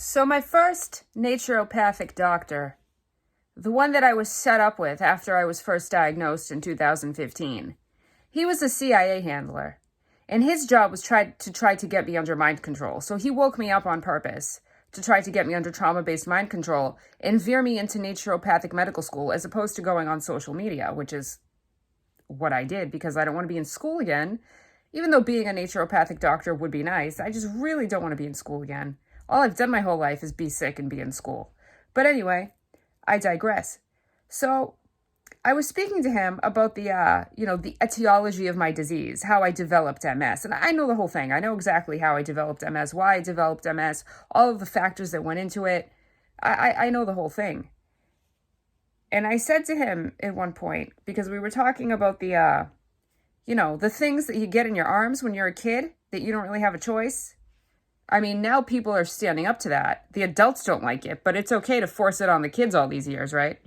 So my first naturopathic doctor, the one that I was set up with after I was first diagnosed in 2015, he was a CIA handler. And his job was try to get me under mind control. So he woke me up on purpose to try to get me under trauma-based mind control and veer me into naturopathic medical school as opposed to going on social media, which is what I did because I don't want to be in school again. Even though being a naturopathic doctor would be nice, I just really don't want to be in school again. All I've done my whole life is be sick and be in school. But anyway, I digress. So I was speaking to him about the etiology of my disease, how I developed MS. And I know the whole thing. I know exactly how I developed MS, why I developed MS, all of the factors that went into it. I know the whole thing. And I said to him at one point, because we were talking about the things that you get in your arms when you're a kid, that you don't really have a choice. I mean, now people are standing up to that. The adults don't like it, but it's okay to force it on the kids all these years, right?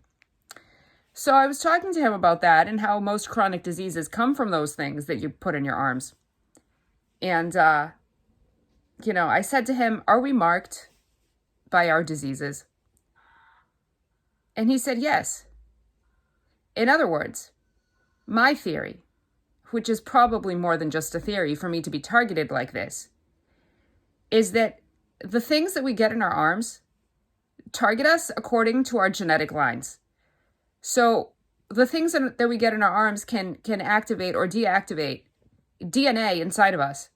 So I was talking to him about that and how most chronic diseases come from those things that you put in your arms. And, I said to him, are we marked by our diseases? And he said, yes. In other words, my theory, which is probably more than just a theory for me to be targeted like this, is that the things that we get in our arms target us according to our genetic lines. So the things that we get in our arms can activate or deactivate DNA inside of us.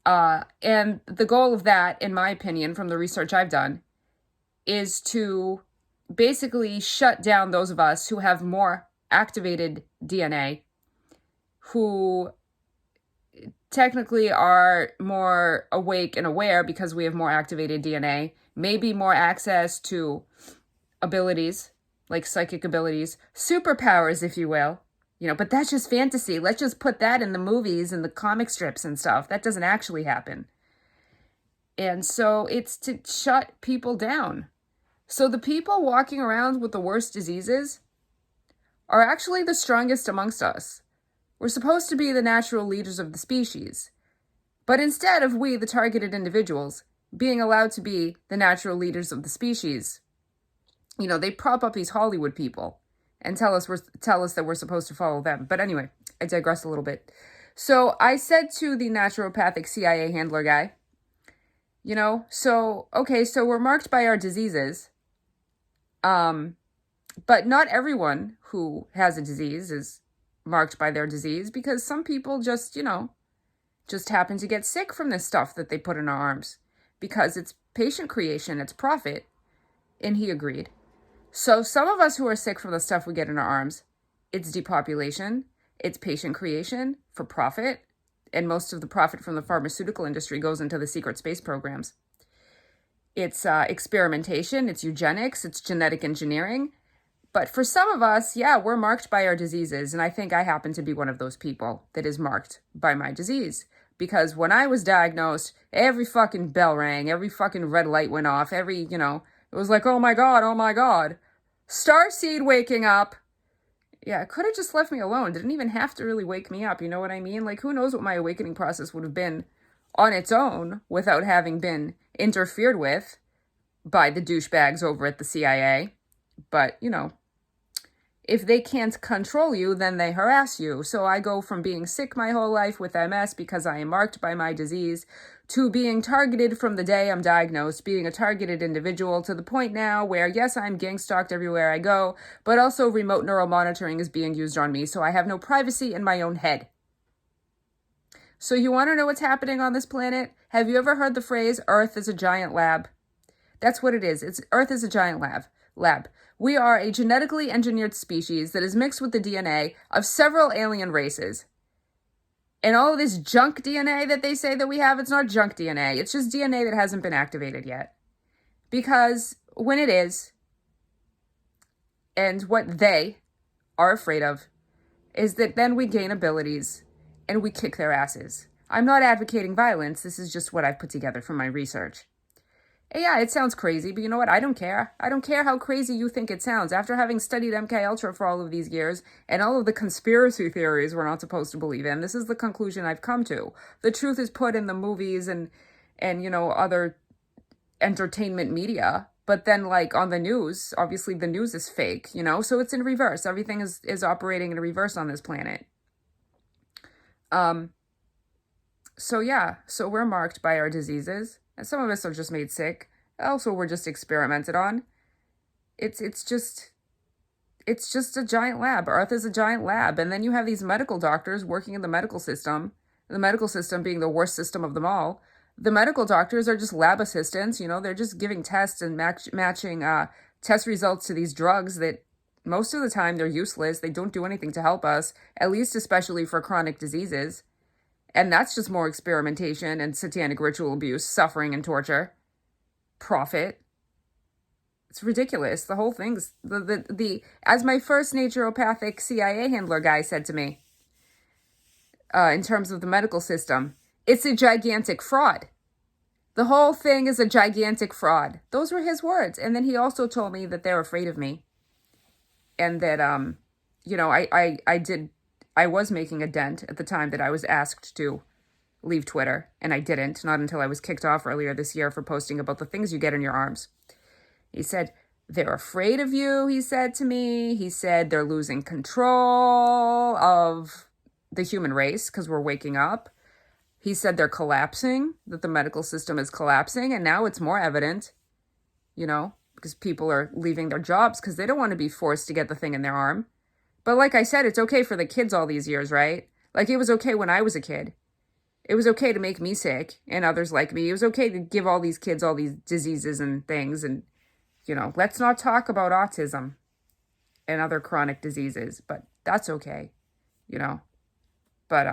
And the goal of that, in my opinion, from the research I've done, is to basically shut down those of us who have more activated DNA, who technically are more awake and aware because we have more activated DNA, maybe more access to abilities, like psychic abilities, superpowers, if you will, but that's just fantasy. Let's just put that in the movies and the comic strips and stuff. That doesn't actually happen. And so it's to shut people down. So the people walking around with the worst diseases are actually the strongest amongst us. We're supposed to be the natural leaders of the species. But instead of we, the targeted individuals, being allowed to be the natural leaders of the species, they prop up these Hollywood people and tell us that we're supposed to follow them. But anyway, I digress a little bit. So I said to the naturopathic CIA handler guy, so we're marked by our diseases. But not everyone who has a disease is marked by their disease, because some people just happen to get sick from this stuff that they put in our arms because it's patient creation, it's profit. And he agreed. So some of us who are sick from the stuff we get in our arms, it's depopulation, it's patient creation for profit. And most of the profit from the pharmaceutical industry goes into the secret space programs. It's experimentation, it's eugenics, it's genetic engineering. But for some of us, we're marked by our diseases. And I think I happen to be one of those people that is marked by my disease. Because when I was diagnosed, every fucking bell rang, every fucking red light went off, it was like, oh my God. Starseed waking up. Yeah, it could have just left me alone. Didn't even have to really wake me up. You know what I mean? Like, who knows what my awakening process would have been on its own without having been interfered with by the douchebags over at the CIA. But, if they can't control you, then they harass you. So I go from being sick my whole life with MS because I am marked by my disease to being targeted from the day I'm diagnosed, being a targeted individual to the point now where, yes, I'm gang stalked everywhere I go, but also remote neural monitoring is being used on me. So I have no privacy in my own head. So you want to know what's happening on this planet? Have you ever heard the phrase, Earth is a giant lab? That's what it is. Earth is a giant lab. We are a genetically engineered species that is mixed with the DNA of several alien races. And all of this junk DNA that they say that we have, it's not junk DNA. It's just DNA that hasn't been activated yet. Because when it is, and what they are afraid of, is that then we gain abilities and we kick their asses. I'm not advocating violence. This is just what I've put together from my research. Yeah, it sounds crazy, but you know what? I don't care. I don't care how crazy you think it sounds. After having studied MKUltra for all of these years and all of the conspiracy theories we're not supposed to believe in, this is the conclusion I've come to. The truth is put in the movies and other entertainment media. But then, like, on the news, obviously the news is fake, you know? So it's in reverse. Everything is operating in reverse on this planet. So yeah, so we're marked by our diseases, and some of us are just made sick. Also, we're just experimented on. It's just a giant lab. Earth is a giant lab. And then you have these medical doctors working in the medical system being the worst system of them all. The medical doctors are just lab assistants, you know, they're just giving tests and matching test results to these drugs that most of the time they're useless. They don't do anything to help us, at least especially for chronic diseases. And that's just more experimentation and satanic ritual abuse, suffering and torture. Profit. It's ridiculous. The whole thing's as my first naturopathic CIA handler guy said to me, in terms of the medical system, it's a gigantic fraud. The whole thing is a gigantic fraud. Those were his words. And then he also told me that they're afraid of me. And that, you know, I was making a dent at the time that I was asked to leave Twitter. And I didn't, not until I was kicked off earlier this year for posting about the things you get in your arms. He said, they're afraid of you, he said to me. He said they're losing control of the human race because we're waking up. He said they're collapsing, that the medical system is collapsing. And now it's more evident, you know, because people are leaving their jobs because they don't want to be forced to get the thing in their arm. But like I said, it's okay for the kids all these years, right? Like it was okay when I was a kid. It was okay to make me sick and others like me. It was okay to give all these kids all these diseases and things. And, you know, let's not talk about autism and other chronic diseases, but that's okay, you know. But,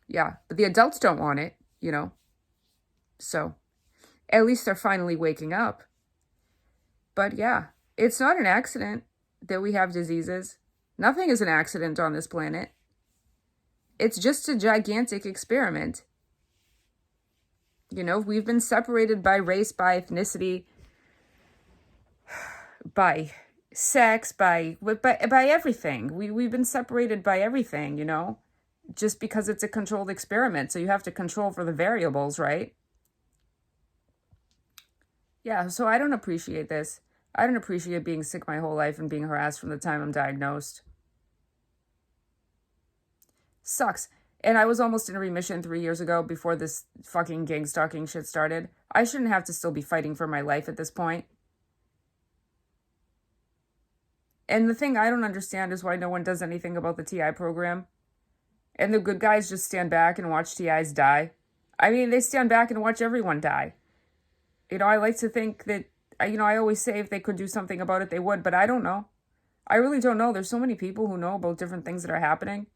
yeah, but the adults don't want it, you know. So at least they're finally waking up. But yeah, it's not an accident that we have diseases. Nothing is an accident on this planet. It's just a gigantic experiment. You know, we've been separated by race, by ethnicity, by sex, by everything. We've been separated by everything, you know, just because it's a controlled experiment. So you have to control for the variables, right? Yeah, so I don't appreciate this. I don't appreciate being sick my whole life and being harassed from the time I'm diagnosed. Sucks. And I was almost in a remission 3 years ago before this fucking gang stalking shit started. I shouldn't have to still be fighting for my life at this point. And the thing I don't understand is why no one does anything about the TI program. And the good guys just stand back and watch TIs die. I mean, they stand back and watch everyone die. You know, I like to think that, you know, I always say if they could do something about it, they would, but I don't know. I really don't know. There's so many people who know about different things that are happening,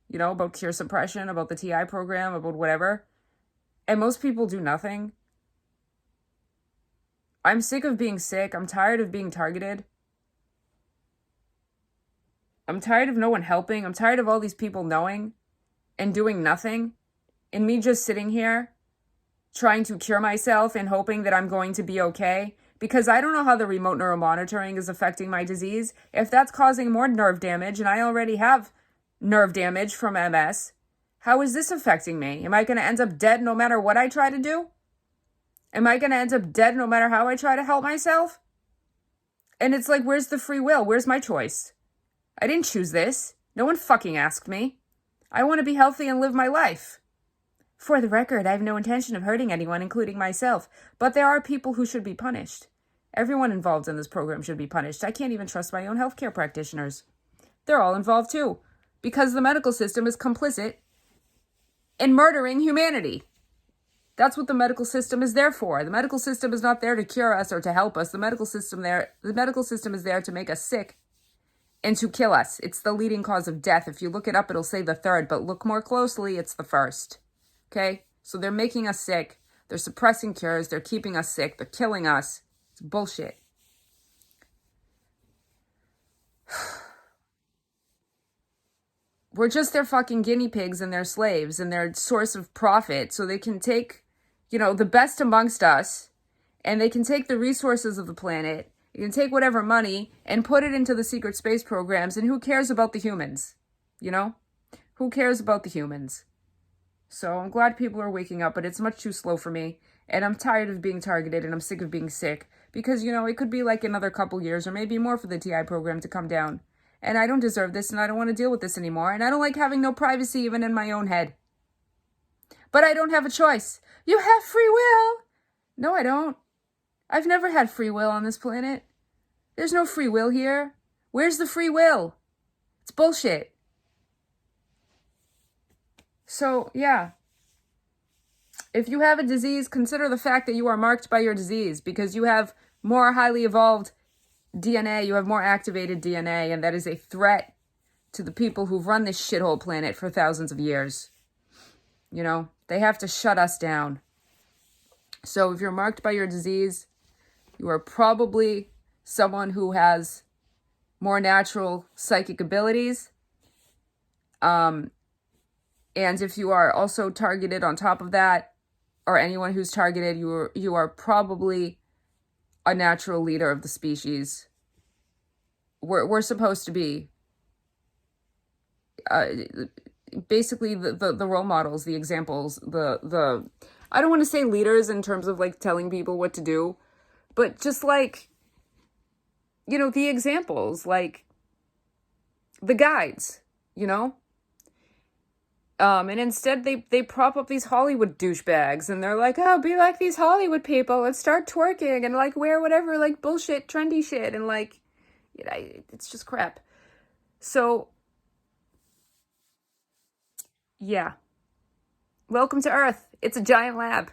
you know, about cure suppression, about the TI program, about whatever. And most people do nothing. I'm sick of being sick. I'm tired of being targeted. I'm tired of no one helping. I'm tired of all these people knowing and doing nothing. And me just sitting here trying to cure myself and hoping that I'm going to be okay. Because I don't know how the remote neuromonitoring is affecting my disease. If that's causing more nerve damage, and I already have nerve damage from MS, how is this affecting me? Am I going to end up dead no matter what I try to do? Am I going to end up dead no matter how I try to help myself? And it's like, where's the free will? Where's my choice? I didn't choose this. No one fucking asked me. I want to be healthy and live my life. For the record, I have no intention of hurting anyone, including myself. But there are people who should be punished. Everyone involved in this program should be punished. I can't even trust my own healthcare practitioners. They're all involved too, because the medical system is complicit in murdering humanity. That's what the medical system is there for. The medical system is not there to cure us or to help us. The medical system is there to make us sick and to kill us. It's the leading cause of death. If you look it up, it'll say the third, but look more closely, it's the first. Okay? So they're making us sick. They're suppressing cures. They're keeping us sick. They're killing us. It's bullshit. We're just their fucking guinea pigs and their slaves and their source of profit. So they can take, you know, the best amongst us, and they can take the resources of the planet. You can take whatever money and put it into the secret space programs, and who cares about the humans? You know? Who cares about the humans? So I'm glad people are waking up, but it's much too slow for me. And I'm tired of being targeted, and I'm sick of being sick. Because, you know, it could be like another couple years or maybe more for the TI program to come down. And I don't deserve this, and I don't want to deal with this anymore. And I don't like having no privacy even in my own head. But I don't have a choice. You have free will. No, I don't. I've never had free will on this planet. There's no free will here. Where's the free will? It's bullshit. So, yeah. If you have a disease, consider the fact that you are marked by your disease because you have more highly evolved DNA, you have more activated DNA, and that is a threat to the people who've run this shithole planet for thousands of years. You know, they have to shut us down. So if you're marked by your disease, you are probably someone who has more natural psychic abilities. And if you are also targeted on top of that, or anyone who's targeted, you are probably a natural leader of the species. We're supposed to be basically the role models, the examples, the I don't want to say leaders in terms of like telling people what to do, but just like, you know, the examples, like the guides, you know? And instead they prop up these Hollywood douchebags and they're like, oh, be like these Hollywood people. Let's start twerking and like wear whatever like bullshit, trendy shit. And like, you know, it's just crap. So, yeah. Welcome to Earth. It's a giant lab.